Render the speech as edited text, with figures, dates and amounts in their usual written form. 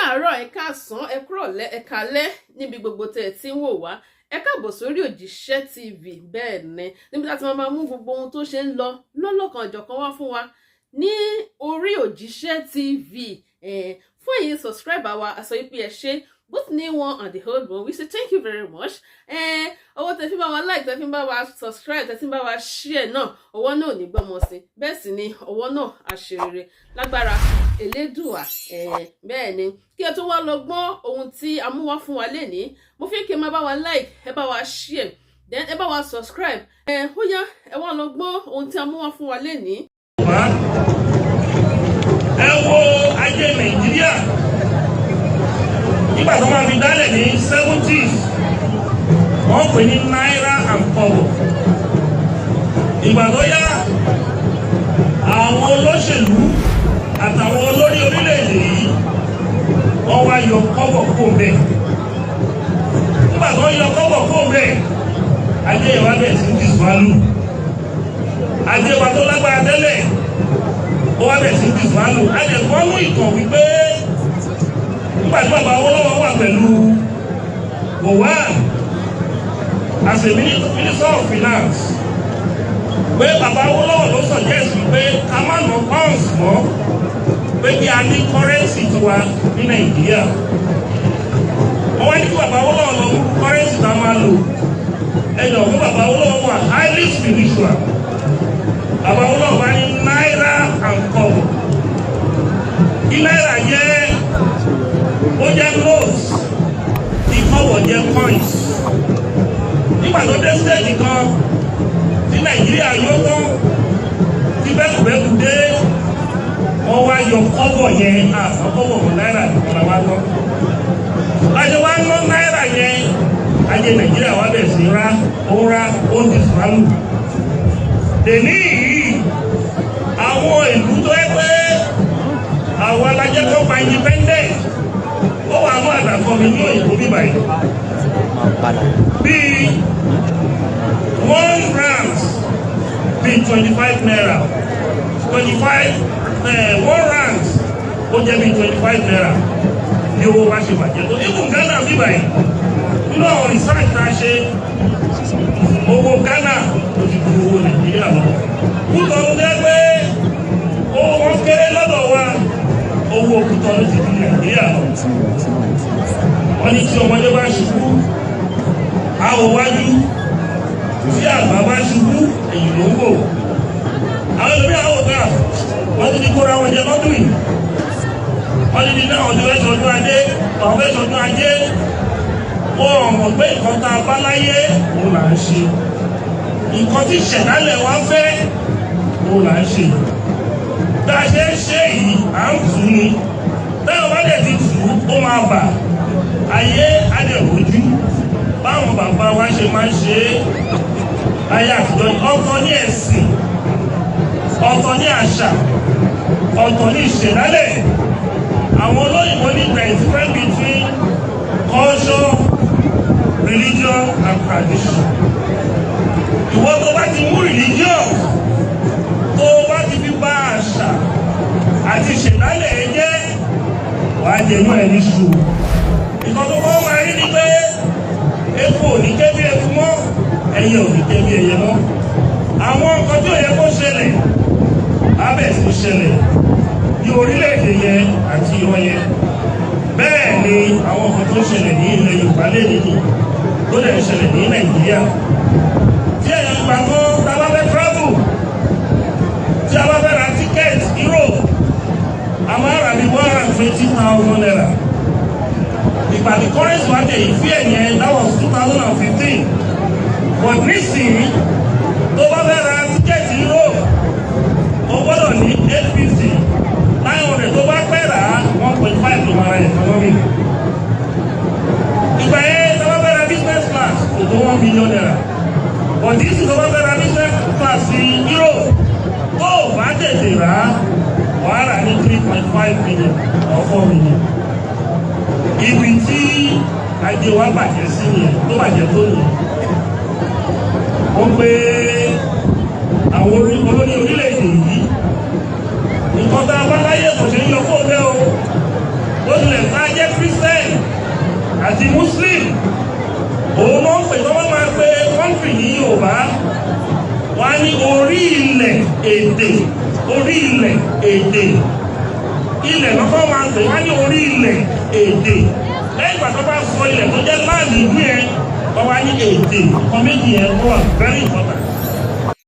káàárọ̀ ẹ káàsán ẹ kúrọ̀lẹ́ ẹ kálẹ́ níbi gbogbo tẹ́ ẹ ti ń wò wá ẹ káàbọ̀ sórí Òjíṣẹ́ TV bẹ́ẹ̀ ni níbi tí a ti máa mú gbogbo ohun tó ṣe ń lọ lọ́lọ́kan ọ̀jọ̀kan wá fún wa ní orí Òjíṣẹ́ TV fún èyí subscriber wa a sọ pé ẹ ṣé both new one and the old one we say thank you very much owó tẹ́ fi bá wa like tẹ́ fi bá wa subscribe tẹ́ fi bá wa share náà ọwọ́ náà ò ní gbọ́mọ sí bẹ́ẹ̀ sì ni ọwọ́ náà àṣerere lágbára Elédùà bẹ́ẹ̀ ni kí ẹ tó wá lọ gbọ́ ohun tí a mú wá fún wa lénìí mo fi kí ẹ máa bá wa like ẹ bá wa share then ẹ bá wa subscribe ó yá ẹ wá lọ gbọ́ ohun tí a mú wá fún wa lénìí. ẹ wo ajé Nàìjíríà nígbà tó máa fi dálẹ̀ ní 70s wọ́n pè ní náírà and kobo. Ìgbà tó yá àwọn olóṣèlú àtàwọn olórí orílẹ̀-èdè yìí wọ́n wá yọ kọ́bọ̀ kó bẹ́ẹ̀. Nígbà tó yọ kọ́bọ̀ kó bẹ́ẹ̀ ajé ìwà bẹ́ẹ̀ ti ń disvalue. Ajé wa tó lágbára tẹ́lẹ̀ ó wá bẹ́ẹ̀ ti ń disvalue. Ajẹ̀gbọ́n mú ìtàn wípé nígbà tí Baba Awolowo wà pẹ̀lú ohun as a minister of finance pé Baba Awolowo ló suggest wípé ká má ná pounds mọ́ pé kí a ní currency tiwa ní Nàìjíríà. Wọ́n wá ní kí Baba Awolowo lọ mú currency tá a máa lò ẹ̀yọ̀ fún Baba Awolowo wà highly spiritual. Baba Awolowo wá ní náírà and kobo. Kí náírà jẹ́ ó jẹ́ notes ìkọ́wọ̀ jẹ́ coins. Nígbà tó dé stage kan tí Nàìjíríà yóò tán tí bẹ́ẹ̀kùbẹ́ẹ̀kù dé wọ́n wá yọ kọ́bọ̀ yẹn àkọ́bọ̀ mọ̀ náírà nìkan wá lọ. Ajé wá ná náírà yẹn ajé Nàìjíríà wá bẹ̀ sí rá ó ń disvalue. Dèní yìí àwọn ìlú tó yẹ pé àwọn alájẹ́ tó pa independent ó wà mú àdàkọ mi ní òyìnbó bíbá yìí bíi 1 rand bíi 25 naira 1 rand ó jẹ́ bíi 25 naira ní owó wá ṣe bàjẹ́ tó ibùn Ghana bíbá yìí nínú àwọn research tá a ṣe owó Ghana ó ti kú owó Nàìjíríà lọ kútọ̀ ló jẹ́ pé owó wọn kéré lọ́dọ̀ wa owó òkútọ́ ló ti di Nàìjíríà lọ. Wọ́n ní tí ọmọdé bá ṣubú àwọ̀ wájú tí àgbà bá ṣubú èyí ló ń bò. Àwọn ìlú àwọn ọ̀gá wọ́n ti di kóra wọn jẹ lọ́dún yìí. Wọ́n ti di náà ọdún ẹ̀ṣọ́dún ajé àwọn ẹ̀ṣọ́dún ajé wọ́n mọ̀ pé nǹkan tá a bá láyé òun là ń ṣe. Nǹkan tí ìṣẹ̀dálẹ̀ wá fẹ́ òun là ń ṣe. Tá a ṣe ń ṣe yìí à ń tù ní táwọn bá dẹ̀ ti tù ó máa bà ayé adẹ̀wòjú báwọn bàbá wa ṣe máa ń ṣe ayé àtijọ́ ọ̀tọ̀ ní ẹ̀sìn ọ̀tọ̀ ní àṣà ọ̀tọ̀ ní ìṣẹ̀dálẹ̀ àwọn olóyìnbó ní there is difference between culture, religion and tradition. Ìwọ tó bá ti mú religion tó bá ti fi bá àṣà àti ìṣẹ̀dálẹ̀ ẹ jẹ́ wàá jẹ̀nú ẹ̀ ní ṣù. Ìkan tó kọ́ máa rí ni pé epo ò ní kébí eku mọ́ ẹyẹ ò ní kébí ẹyẹ mọ́. Àwọn nǹkan tí ò yẹ kó ṣẹlẹ̀ abẹ́ sì ṣẹlẹ̀ ní orílẹ̀-èdè yẹn àti ìran yẹn. Bẹ́ẹ̀ ni àwọn nǹkan tó ń ṣẹlẹ̀ ní ilẹ̀ Yorùbá lè nìyí tó lè ṣẹlẹ̀ ní Nàìjíríà. Tí ẹ̀yàn gbà kan tá a bá fẹ́ travel tí a bá fẹ́ ra ticket Europe a máa rà ní 120,000 naira. Ìgbà tí currency wá dé ìfí ẹ̀yẹn that was 2015. But nísìnyí tó bá fẹ́ ra ticket Europe o gbọ́dọ̀ ní 850 900 tó bá pẹ́ rà 1.5 tó máa ra economy. Ìgbà yẹn tó bá fẹ́ ra business class kò tó 1 million naira. But this is tó bá fẹ́ ra business class ní Europe tó bá tètè rà wàhálà ní 3.5 million or 4 million. Ibi tí ajé wa bàjẹ́ sí yẹn tó bàjẹ́ tó yẹn. Wọ́n pé àwọn olórí orílẹ̀-èdè yìí nǹkan tá a bá láyé kò ṣe ń yọ kó bẹ́ o. Ó tilẹ̀ ká jẹ́ àti Muslim òun ló ń pè tó wọ́n máa pe kọ́ńtì ní Yorùbá wọ́n á ní orí ilẹ̀ èdè orí ilẹ̀ èdè ilẹ̀ lọ́kọ́ máa pè wọ́n á ní orí ilẹ̀ èdè lẹ́yìn ìgbà tó bá sọ ilẹ̀ tó jẹ́ láàrin ìlú yẹn wọ́n wá ní èdè ọkọ̀ méjì yẹn wọ́n wà very important.